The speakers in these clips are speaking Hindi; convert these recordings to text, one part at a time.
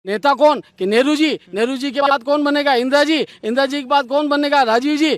नेता कौन कि नेहरू जी के बाद कौन बनेगा? इंदिरा जी के बाद कौन बनेगा? राजीव जी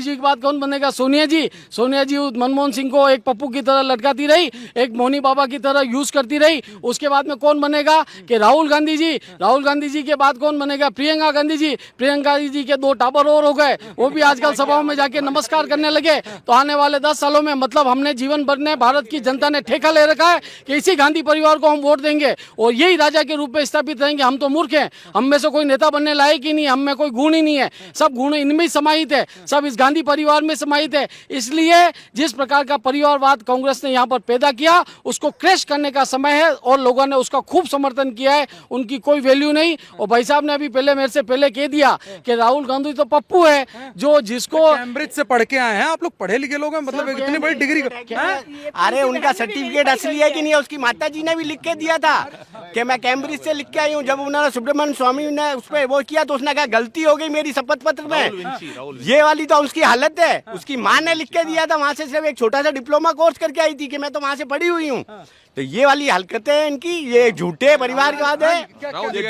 के बाद कौन बनेगा? सोनिया जी मनमोहन सिंह को एक पप्पू की तरह लटकाती रही, एक मोहनी बाबा की तरह यूज करती रही। उसके बाद में कौन बनेगा कि राहुल गांधी जी के बाद कौन बनेगा? प्रियंका जी के 2 टावर और हो गए, वो भी आजकल सभाओं में जाके नमस्कार करने लगे। तो आने वाले 10 सालों में मतलब हमने जीवन भर ने भारत की जनता ने ठेका ले रखा है कि इसी गांधी परिवार को हम वोट देंगे और यही राजा के रूप में स्थापित रहेंगे। हम तो मूर्ख हैं, हम में से कोई नेता बनने लायक ही नहीं है, हम में कोई गुण ही नहीं है, सब गुण इनमें ही समाहित है, सब इस गांधी परिवार में समाहित है। इसलिए जिस प्रकार का परिवारवाद कांग्रेस ने यहाँ पर पैदा किया उसको क्रैश करने का समय है और लोगों ने उसका खूब समर्थन किया है। उनकी कोई वैल्यू नहीं। और भाई साहब ने अभी मेरे से पहले कह दिया कि राहुल गांधी तो पप्पू है जो जिसको कैम्ब्रिज से पढ़ के आए हैं आप लोग, पढ़े लिखे लोग हैं, मतलब इतनी बड़ी डिग्री। अरे उनका सर्टिफिकेट असली है कि नहीं है उसकी माता जी ने भी लिख के दिया था कि मैं कैम्ब्रिज से लिख के आई हूँ। जब उन्होंने सुब्रमण्यम स्वामी ने उस पर वो किया तो उसने कहा गलती हो गई मेरी शपथ पत्र में। ये वाली तो उसकी हालत है, उसकी माँ ने लिख के दिया था, वहाँ से सिर्फ एक छोटा सा डिप्लोमा कोर्स करके आई थी कि मैं तो वहाँ से पढ़ी हुई हूँ। तो ये वाली हरकतें हैं इनकी, ये झूठे परिवारवाद है। राहुल जी का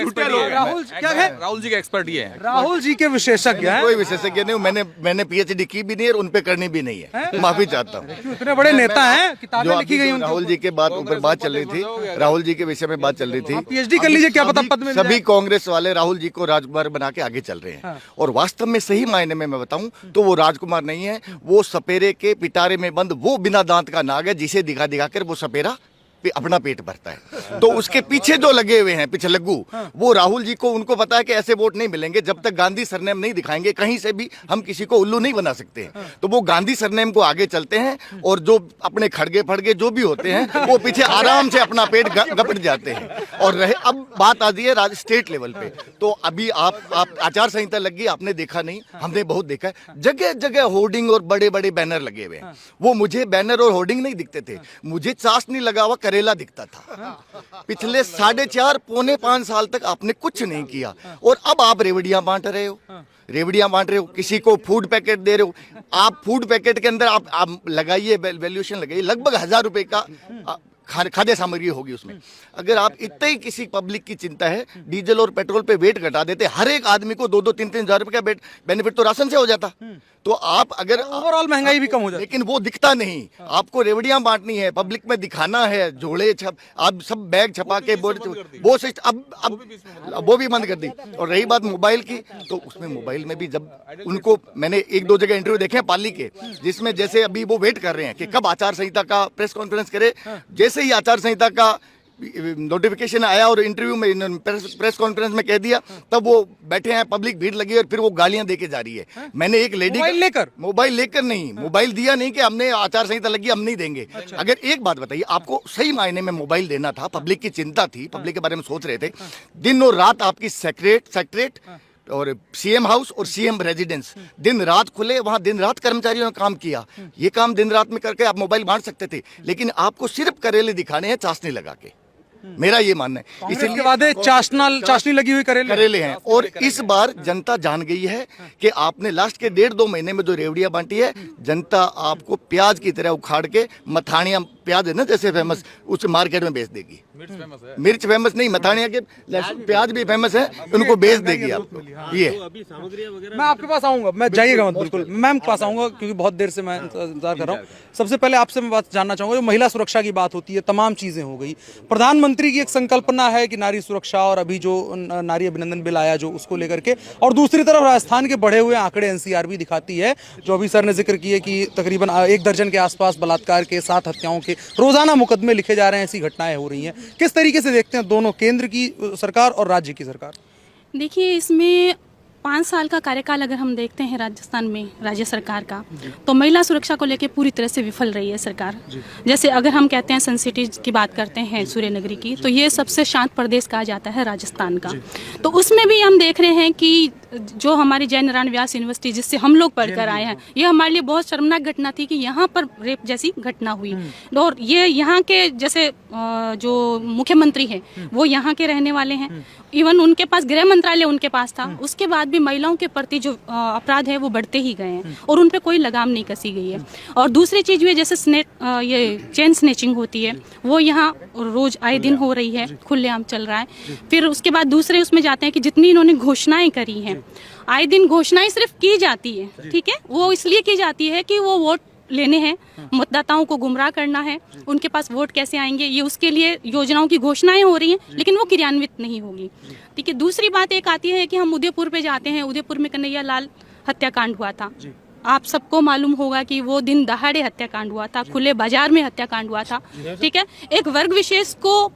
एक्सपर्ट ये है, राहुल जी के विशेषज्ञ हैं। कोई विशेषज्ञ नहीं, मैंने पीएचडी की भी नहीं और उनपे करनी भी नहीं है, माफी चाहता हूँ। इतने बड़े नेता हैं, किताबें लिखी गई उनके राहुल जी के बाद ऊपर बात चल रही थी, राहुल जी के विषय में बात चल रही थी। पीएचडी कर लीजिए, क्या पता पद में। सभी कांग्रेस वाले राहुल जी को राजकुमार बना के आगे चल रहे हैं और वास्तव में सही मायने में मैं बताऊं तो वो राजकुमार नहीं है, वो सपेरे के पिटारे में बंद वो बिना दांत का नाग है जिसे दिखा दिखा कर वो सपेरा अपना पेट भरता है। तो उसके पीछे जो लगे हुए हैं पिछलग्गू, वो राहुल जी को उनको पता है कि ऐसे वोट नहीं मिलेंगे जब तक गांधी सरनेम नहीं दिखाएंगे, कहीं से भी हम किसी को उल्लू नहीं बना सकते हैं। तो वो गांधी सरनेम को आगे चलते हैं और जो अपने खड़गे फड़गे जो भी होते हैं वो पीछे आराम से अपना पेट गपट जाते हैं। और रहे अब बात आती है स्टेट लेवल पे, तो अभी आप आचार संहिता लग गई, आपने देखा नहीं, हमने बहुत देखा है, जगह जगह होर्डिंग और बड़े बड़े बैनर लगे हुए हैं। वो मुझे बैनर और होर्डिंग नहीं दिखते थे, मुझे चाशनी लगा हुआ करेला दिखता था। पिछले 4.5 पौने 5 साल तक आपने कुछ नहीं किया और अब आप रेवड़ियां बांट रहे हो, किसी को फूड पैकेट दे रहे हो। आप फूड पैकेट के अंदर आप लगाइए, वैल्यूएशन लगाइए, लगभग 1000 रुपए का खाद्य सामग्री होगी उसमें। अगर आप इतना ही किसी पब्लिक की चिंता है, डीजल और पेट्रोल पे वेट घटा देते, हर एक आदमी को 2-2, 3-3 हजार रुपए का बेनिफिट तो राशन से हो जाता। तो आप अगर ओवरऑल महंगाई भी कम हो जाती, लेकिन वो दिखता नहीं। आपको रेवड़ियां बांटनी है, पब्लिक में दिखाना है, झोले आप सब बैग छपा के वो अब वो भी बंद कर दी। और रही बात मोबाइल की, तो उसमें मोबाइल में भी जब उनको मैंने 1-2 जगह इंटरव्यू देखे हैं पाली के, जिसमें जैसे अभी वो वेट कर रहे हैं कि कब आचार संहिता का प्रेस कॉन्फ्रेंस करे। जैसे ही आचार संहिता का नोटिफिकेशन आया और इंटरव्यू में प्रेस कॉन्फ्रेंस में कह दिया, तब वो बैठे हैं, पब्लिक भीड़ लगी और फिर वो गालियां देके जा रही है। मैंने एक लेडी मोबाइल लेकर नहीं, मोबाइल दिया नहीं कि हमने आचार संहिता लगी हम नहीं देंगे। अगर एक बात बताइए, आपको सही मायने में मोबाइल देना था, पब्लिक की चिंता थी, पब्लिक के बारे में सोच रहे थे, दिन और रात आपकी सेक्रेटरीट और सीएम हाउस और सीएम रेजिडेंस दिन रात खुले, वहां दिन रात कर्मचारियों ने काम किया। ये काम दिन रात में करके आप मोबाइल बांट सकते थे, लेकिन आपको सिर्फ करेले दिखाने हैं चाशनी लगा के। मेरा ये मानना है, इसलिए वादे चाशनी लगी हुई करेले हैं। और इस बार जनता जान गई है कि आपने लास्ट के 1.5-2 महीने में जो रेवड़ियां बांटी है, जनता आपको प्याज की तरह उखाड़ के, मथानियां प्याज है ना जैसे फेमस, उसे मार्केट में बेच देगी। मिर्च फेमस नहीं, मथानिया के प्याज भी फेमस है, उनको बेच देगी आपको। ये मैं आपके पास आऊंगा, मैं जाइएगा मत, बिल्कुल मैम के पास आऊंगा क्योंकि बहुत देर से मैं इंतजार कर रहा हूँ। सबसे पहले आपसे मैं बात जानना चाहूंगा, जो महिला सुरक्षा की बात होती है, तमाम चीजें हो गई, प्रधानमंत्री की एक संकल्पना है कि नारी सुरक्षा, और अभी जो नारी अभिनंदन बिल आया जो उसको लेकर के, और दूसरी तरफ राजस्थान के बढ़े हुए आंकड़े एनसीआर भी दिखाती है, जो अभी सर ने जिक्र किए कि तकरीबन 1 दर्जन के आसपास बलात्कार के, 7 हत्याओं के रोजाना मुकदमे लिखे जा रहे हैं, ऐसी घटनाएं हो रही हैं। किस तरीके से देखते हैं दोनों, केंद्र की सरकार और राज्य की सरकार? देखिए, इसमें 5 साल का कार्यकाल अगर हम देखते हैं राजस्थान में राज्य सरकार का, तो महिला सुरक्षा को लेकर पूरी तरह से विफल रही है सरकार। जैसे अगर हम कहते हैं सन सिटी की बात करते हैं, सूर्यनगरी की, तो ये सबसे शांत प्रदेश कहा जाता है राजस्थान का। तो उसमें भी हम देख रहे हैं कि जो हमारी जय नारायण व्यास यूनिवर्सिटी जिससे हम लोग पढ़कर आए हैं, ये हमारे लिए बहुत शर्मनाक घटना थी कि यहाँ पर रेप जैसी घटना हुई। और ये यहाँ के जैसे जो मुख्यमंत्री हैं वो यहाँ के रहने वाले हैं, इवन उनके पास गृह मंत्रालय उनके पास था, उसके बाद भी महिलाओं के प्रति जो अपराध है वो बढ़ते ही गए हैं और उन पे कोई लगाम नहीं कसी गई है। और दूसरी चीज भी जैसे ये चेन स्नेचिंग होती है वो यहाँ रोज आए दिन हो रही है, खुलेआम चल रहा है। फिर उसके बाद दूसरे उसमें जाते हैं कि जितनी इन्होंने घोषणाएं करी हैं, आए दिन घोषणाएं सिर्फ की जाती है, ठीक है, वो इसलिए की जाती है कि वो वोट लेने हैं, मतदाताओं को गुमराह करना है, उनके पास वोट कैसे आएंगे, ये उसके लिए योजनाओं की घोषणाएं हो रही हैं लेकिन वो क्रियान्वित नहीं होगी, ठीक है। दूसरी बात एक आती है कि हम उदयपुर पे जाते हैं, उदयपुर में कन्हैया लाल हत्याकांड हुआ था, आप सबको मालूम होगा कि वो दिन दहाड़े हत्याकांड हुआ था, खुले बाजार में हत्याकांड हुआ था, ठीक है। एक वर्ग विशेष को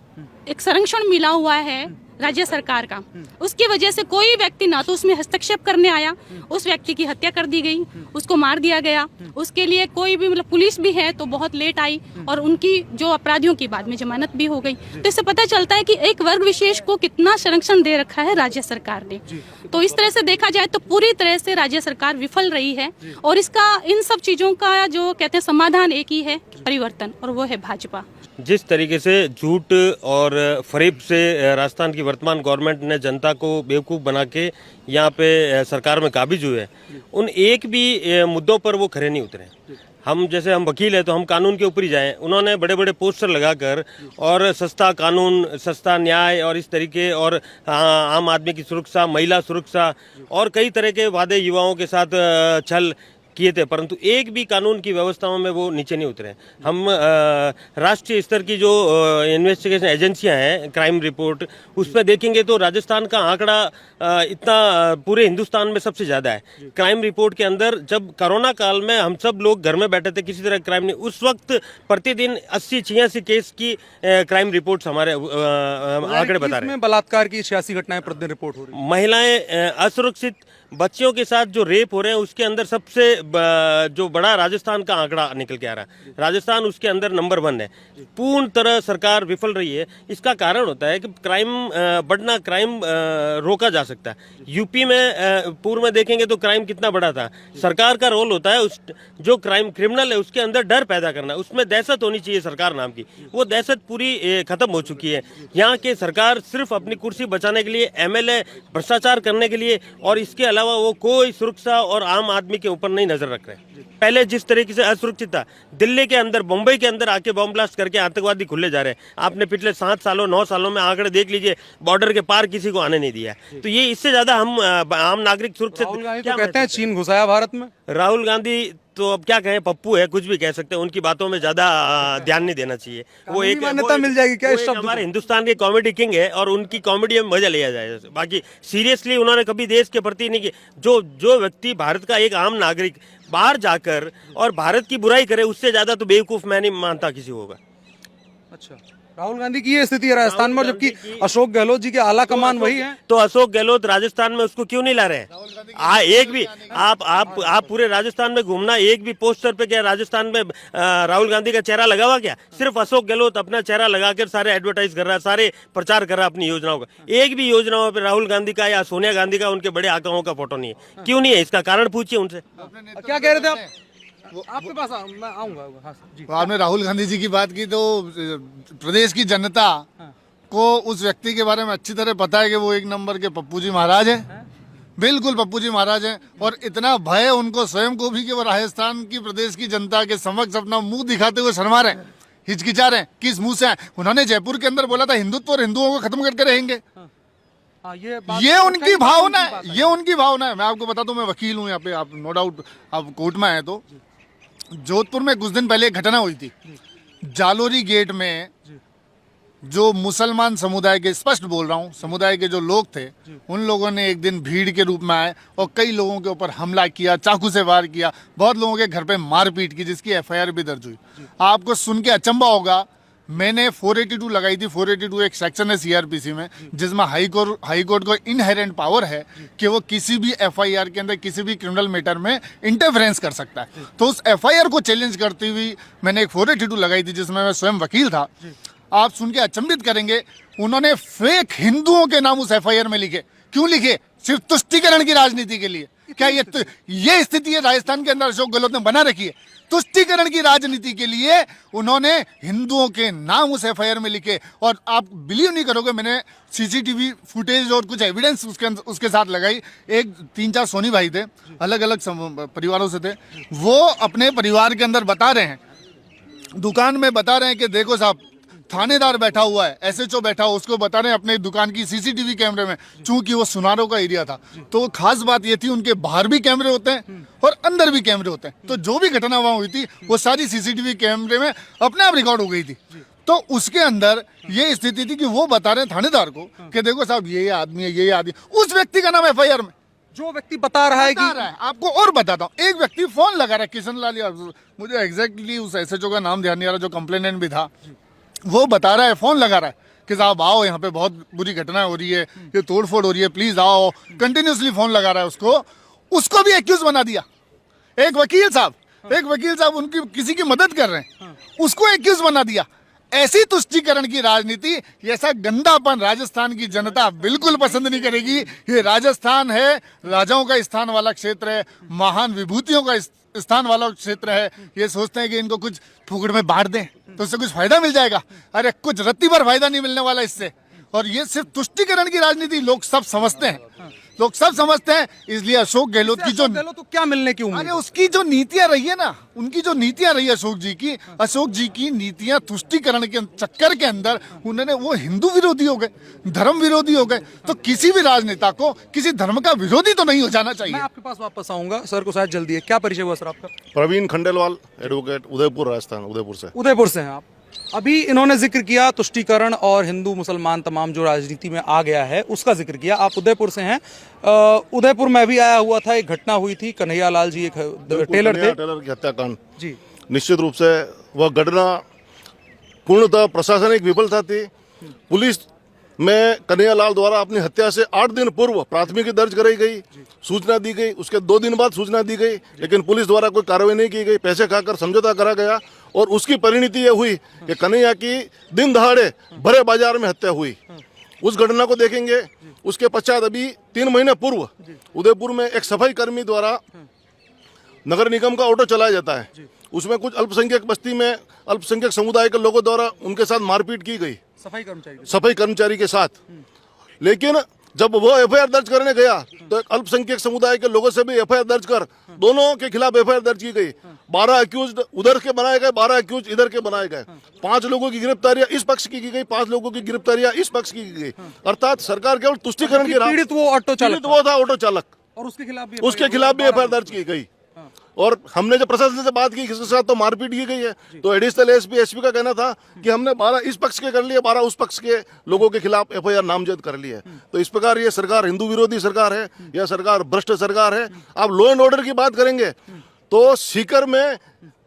एक संरक्षण मिला हुआ है राज्य सरकार का, उसकी वजह से कोई व्यक्ति ना तो उसमें हस्तक्षेप करने आया, उस व्यक्ति की हत्या कर दी गई, उसको मार दिया गया, उसके लिए कोई भी मतलब पुलिस भी है तो बहुत लेट आई और उनकी जो अपराधियों की बाद में जमानत भी हो गई। तो इससे पता चलता है कि एक वर्ग विशेष को कितना संरक्षण दे रखा है राज्य सरकार ने। तो इस तरह से देखा जाए तो पूरी तरह से राज्य सरकार विफल रही है और इसका इन सब चीजों का जो कहते हैं समाधान एक ही है, परिवर्तन, और वो है भाजपा। जिस तरीके से झूठ और फरेब से राजस्थान की वर्तमान गवर्नमेंट ने जनता को बेवकूफ़ बना के यहाँ पे सरकार में काबिज हुए, उन एक भी मुद्दों पर वो खरे नहीं उतरे। हम जैसे हम वकील हैं तो हम कानून के ऊपर ही जाएं, उन्होंने बड़े बड़े पोस्टर लगाकर और सस्ता कानून, सस्ता न्याय और इस तरीके और आम आदमी की सुरक्षा, महिला सुरक्षा और कई तरह के वादे युवाओं के साथ छल किए थे, परंतु एक भी कानून की व्यवस्थाओं में वो नीचे नहीं उतरे। हम राष्ट्रीय स्तर की जो इन्वेस्टिगेशन एजेंसियां हैं, क्राइम रिपोर्ट, उस पर देखेंगे तो राजस्थान का आंकड़ा इतना पूरे हिंदुस्तान में सबसे ज़्यादा है। क्राइम रिपोर्ट के अंदर जब कोरोना काल में हम सब लोग घर में बैठे थे, किसी तरह क्राइम नहीं, उस वक्त प्रतिदिन 80-86 केस की क्राइम रिपोर्ट्स हमारे आंकड़े बता रहे हैं। बलात्कार की 86 घटनाएं प्रतिदिन रिपोर्ट हो रही है। महिलाएं असुरक्षित, बच्चियों के साथ जो रेप हो रहे हैं, उसके अंदर सबसे जो बड़ा राजस्थान का आंकड़ा निकल के आ रहा है। राजस्थान उसके अंदर नंबर 1 है। पूर्ण तरह सरकार विफल रही है। इसका कारण होता है कि क्राइम बढ़ना, क्राइम रोका जा सकता है। यूपी में पूर्व में देखेंगे तो क्राइम कितना बड़ा था। सरकार का रोल होता है उस जो क्राइम क्रिमिनल है उसके अंदर डर पैदा करना, उसमें दहशत होनी चाहिए सरकार नाम की। वो दहशत पूरी खत्म हो चुकी है। यहाँ की सरकार सिर्फ अपनी कुर्सी बचाने के लिए, एमएलए भ्रष्टाचार करने के लिए, और इसके अलावा वो कोई सुरक्षा और आम आदमी के ऊपर नहीं नजर रख रहे। पहले जिस तरीके से असुरक्षित था, दिल्ली के अंदर, मुंबई के अंदर आके बम ब्लास्ट करके आतंकवादी खुले जा रहे हैं। आपने पिछले 7 सालों 9 सालों में आंकड़े देख लीजिए, बॉर्डर के पार किसी को आने नहीं दिया। तो ये इससे ज्यादा हम आम नागरिक सुरक्षित क्या कहते हैं चीन घुसाया भारत में। राहुल गांधी तो अब क्या कहें, पप्पू है, कुछ भी कह सकते हैं। उनकी बातों में ज्यादा ध्यान नहीं देना चाहिए। वो एक मान्यता मिल जाएगी क्या इस शब्द हमारे हिंदुस्तान के कॉमेडी किंग है और उनकी कॉमेडी में मजा लिया जाए। बाकी सीरियसली उन्होंने कभी देश के प्रति नहीं किया। जो व्यक्ति भारत का एक आम नागरिक बाहर जाकर और भारत की बुराई करे, उससे ज्यादा तो बेवकूफ मैं नहीं मानता किसी होगा। अच्छा, राहुल गांधी की ये स्थिति है राजस्थान में, जबकि अशोक गहलोत जी के आला कमान वही है। तो अशोक गहलोत राजस्थान में उसको क्यों नहीं ला रहे हैं? एक भी आप पूरे राजस्थान में घूमना, एक भी पोस्टर पे क्या राजस्थान में राहुल गांधी का चेहरा लगा हुआ क्या? सिर्फ अशोक गहलोत अपना चेहरा लगाकर सारे एडवर्टाइज कर रहा है, सारे प्रचार कर रहा है अपनी योजनाओं का। एक भी योजनाओं पे राहुल गांधी का या सोनिया गांधी का, उनके बड़े आकाओं का फोटो नहीं है। क्यों नहीं है? इसका कारण पूछिए उनसे। क्या कह रहे थे आप? आपके पास मैं आऊंगा। हाँ जी। आपने राहुल गांधी जी की बात की तो प्रदेश की जनता को उस व्यक्ति के बारे में अच्छी तरह पता है कि वो एक नंबर के पप्पू जी महाराज हैं। बिल्कुल पप्पू जी महाराज हैं, और इतना भय उनको स्वयं को भी कि वो राजस्थान की प्रदेश की जनता के समक्ष अपना मुंह दिखाते हुए शर्मा रहे हैं, हिचकिचा रहे हैं। किस मुंह से? उन्होंने जयपुर के अंदर बोला था हिंदुत्व और हिंदुओं को खत्म करके रहेंगे। ये उनकी भावना है, ये उनकी भावना है। मैं आपको बता दूं, मैं वकील हूँ यहाँ पे, आप नो डाउट आप कोर्ट में आए। तो जोधपुर में कुछ दिन पहले एक घटना हुई थी। जालोरी गेट में जो मुसलमान समुदाय के, स्पष्ट बोल रहा हूँ, समुदाय के जो लोग थे, उन लोगों ने एक दिन भीड़ के रूप में आए और कई लोगों के ऊपर हमला किया, चाकू से वार किया, बहुत लोगों के घर पे मारपीट की, जिसकी एफआईआर भी दर्ज हुई। आपको सुन के अचंभा होगा, मैंने 482 लगाई थी। 482 एक सेक्शन है सीआरपीसी में, जिसमें हाई कोर्ट को इनहेरेंट पावर है कि वो किसी भी एफआईआर के अंदर किसी भी क्रिमिनल मैटर में इंटरफेरेंस कर सकता है। तो उस एफआईआर को चैलेंज करती हुई मैंने एक 482 लगाई थी, जिसमें मैं स्वयं वकील था। आप सुन के अचंभित करेंगे, उन्होंने फेक हिंदुओं के नाम उस एफआईआर में लिखे। क्यों लिखे? सिर्फ तुष्टीकरण की राजनीति के लिए। क्या ये स्थिति है राजस्थान के अंदर अशोक गहलोत ने बना रखी है? तुष्टीकरण की राजनीति के लिए उन्होंने हिंदुओं के नाम उस एफआईआर में लिखे। और आप बिलीव नहीं करोगे, मैंने सीसीटीवी फुटेज और कुछ एविडेंस उसके साथ लगाई। एक 3-4 सोनी भाई थे, अलग अलग परिवारों से थे, वो अपने परिवार के अंदर बता रहे हैं, दुकान में बता रहे हैं कि देखो साहब थानेदार बैठा हुआ है, एसएचओ बैठा हुआ, उसको बता रहे हैं अपने दुकान की सीसीटीवी कैमरे में, चूंकि वो सुनारों का एरिया था तो खास बात ये थी उनके बाहर भी कैमरे होते हैं और अंदर भी कैमरे होते हैं, तो जो भी घटना वहां हुई थी वो सारी सीसीटीवी कैमरे में अपने आप रिकॉर्ड हो गई थी। तो उसके अंदर ये स्थिति थी कि वो बता रहे हैं थानेदार को कि देखो साहब ये आदमी है, ये आदमी, उस व्यक्ति का नाम एफआईआर में जो व्यक्ति बता रहा है कि आपको। और बताता हूँ, एक व्यक्ति फोन लगा रहा है, किशन लाल यादव, मुझे एग्जैक्टली उस एसएचओ का नाम ध्यान नहीं आ रहा, जो कंप्लेनेंट भी था, वो बता रहा है, फोन लगा रहा है कि साहब आओ, यहाँ पे बहुत बुरी घटना हो रही है, ये तोड़फोड़ हो रही है, प्लीज आओ। कंटिन्यूसली फोन लगा रहा है उसको भी एक्यूज बना दिया। एक वकील साहब उनकी किसी की मदद कर रहे हैं, उसको एक्यूज बना दिया। ऐसी तुष्टीकरण की राजनीति, ऐसा गंदापन राजस्थान की जनता बिल्कुल पसंद नहीं करेगी। ये राजस्थान है, राजाओं का स्थान वाला क्षेत्र है, महान विभूतियों का स्थान वाला क्षेत्र है। ये सोचते हैं कि इनको कुछ फुकड़ में बांट दें तो उससे कुछ फायदा मिल जाएगा। अरे कुछ रत्ती भर फायदा नहीं मिलने वाला इससे। और ये सिर्फ तुष्टीकरण की राजनीति लोग सब समझते हैं, इसलिए अशोक गहलोत की जो तो क्या मिलने की उम्मीद? अरे उसकी जो नीतियां रही है ना, उनकी जो नीतियां रही है अशोक जी की नीतियां तुष्टीकरण के चक्कर के अंदर उन्होंने वो हिंदू विरोधी हो गए, धर्म विरोधी हो गए। तो किसी भी राजनेता को किसी धर्म का विरोधी तो नहीं हो जाना चाहिए। मैं आपके पास वापस आऊंगा, सर को शायद जल्दी है। क्या परिचय हुआ सर आपका? प्रवीण खंडेलवाल, एडवोकेट, उदयपुर, राजस्थान, उदयपुर से हैं आप। अभी इन्होंने जिक्र किया तुष्टीकरण और हिंदू मुसलमान तमाम जो राजनीति में आ गया है उसका जिक्र किया। आप उदयपुर से हैं। उदयपुर में भी आया हुआ था, एक घटना हुई थी, कन्हैया लाल जी एक टेलर की हत्याकांड जी। निश्चित रूप से वह घटना पूर्णतः प्रशासनिक विफलता थी। पुलिस में कन्हैया लाल द्वारा अपनी हत्या से 8 दिन पूर्व प्राथमिकी दर्ज कराई गई, सूचना दी गई, उसके 2 दिन बाद सूचना दी गई, लेकिन पुलिस द्वारा कोई कार्रवाई नहीं की गई, पैसे खाकर समझौता करा गया और उसकी परिणति यह हुई कि कन्हैया की दिन दहाड़े भरे बाजार में हत्या हुई। उस घटना को देखेंगे। उसके पश्चात अभी 3 महीने पूर्व उदयपुर में एक सफाई कर्मी द्वारा नगर निगम का ऑटो चलाया जाता है, उसमें कुछ अल्पसंख्यक बस्ती में अल्पसंख्यक समुदाय के लोगों द्वारा उनके साथ मारपीट की गई, सफाई कर्मचारी के साथ। लेकिन जब वो एफआईआर दर्ज करने गया तो एक अल्पसंख्यक समुदाय के लोगों से भी एफआईआर दर्ज कर दोनों के खिलाफ एफआईआर दर्ज की गई। 12 अक्यूज उधर के बनाए गए, 12 अक्यूज इधर के बनाए गए। 5 लोगों की गिरफ्तारियां इस पक्ष की गई, 5 लोगों की गिरफ्तारियां इस पक्ष की गई। अर्थात सरकार केवल तुष्टीकरण की पीड़ित वो ऑटो चालक वो था, ऑटो चालक, और उसके खिलाफ भी एफआईआर दर्ज की गई। और हमने जब प्रशासन से बात की किसके साथ तो मारपीट की गई है, तो एडिशनल एसपी का कहना था कि हमने 12 इस पक्ष के कर लिए, 12 उस पक्ष के लोगों के खिलाफ एफआईआर नामजद कर ली है। तो इस प्रकार ये सरकार हिंदू विरोधी सरकार है, यह सरकार भ्रष्ट सरकार है। आप लॉ एंड ऑर्डर की बात करेंगे तो सीकर में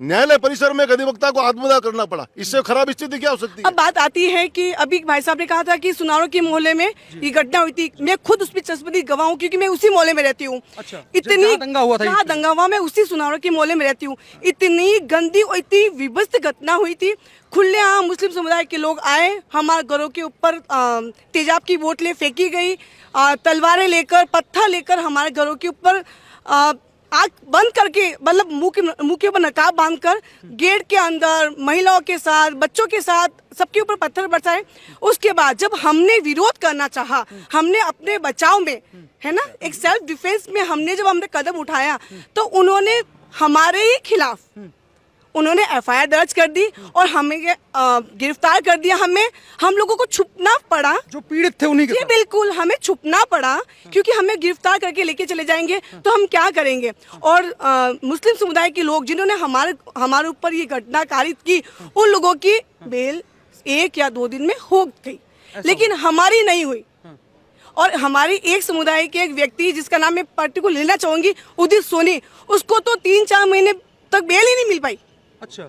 न्यायालय परिसर में एक अधिवक्ता को आत्मदाह करना पड़ा, इससे खराब स्थिति क्या हो सकती है? अब बात आती है कि अभी भाई साहब ने कहा था कि सुनारों के मोहल्ले में ये घटना हुई थी। मैं खुद उस पर चश्मदीद गवाह हूँ क्योंकि मैं उसी मोहल्ले में रहती हूँ। अच्छा, इतनी दंगा हुआ था, जहाँ दंगा हुआ, मैं उसी सुनारों के मोहल्ले में रहती हूँ। इतनी गंदी और इतनी विभत्स घटना हुई थी। खुलेआम मुस्लिम समुदाय के लोग आए, हमारे घरों के ऊपर तेजाब की बोतलें फेंकी गई, तलवारें लेकर, पत्थर लेकर हमारे घरों के ऊपर आँख बंद करके, मतलब मुंह के ऊपर नकाब बांधकर गेट के अंदर महिलाओं के साथ, बच्चों के साथ सबके ऊपर पत्थर बरसाए। उसके बाद जब हमने विरोध करना चाहा, हमने अपने बचाव में, है ना, एक सेल्फ डिफेंस में हमने कदम उठाया तो उन्होंने हमारे ही खिलाफ उन्होंने एफआईआर दर्ज कर दी और हमें गिरफ्तार कर दिया। हम लोगों को छुपना पड़ा, जो पीड़ित थे उन्हीं के। बिल्कुल, हमें छुपना पड़ा क्योंकि हमें गिरफ्तार करके लेके चले जाएंगे तो हम क्या करेंगे। और मुस्लिम समुदाय के लोग जिन्होंने हमारे ऊपर ये घटना कारित की, उन लोगों की बेल 1 या 2 दिन में हो गई, लेकिन हमारी नहीं हुई। और हमारी एक समुदाय के एक व्यक्ति जिसका नाम मैं पर्टिकुलर लेना चाहूंगी, उदित सोनी, उसको तो 3-4 महीने तक बेल ही नहीं मिल पाई। अच्छा।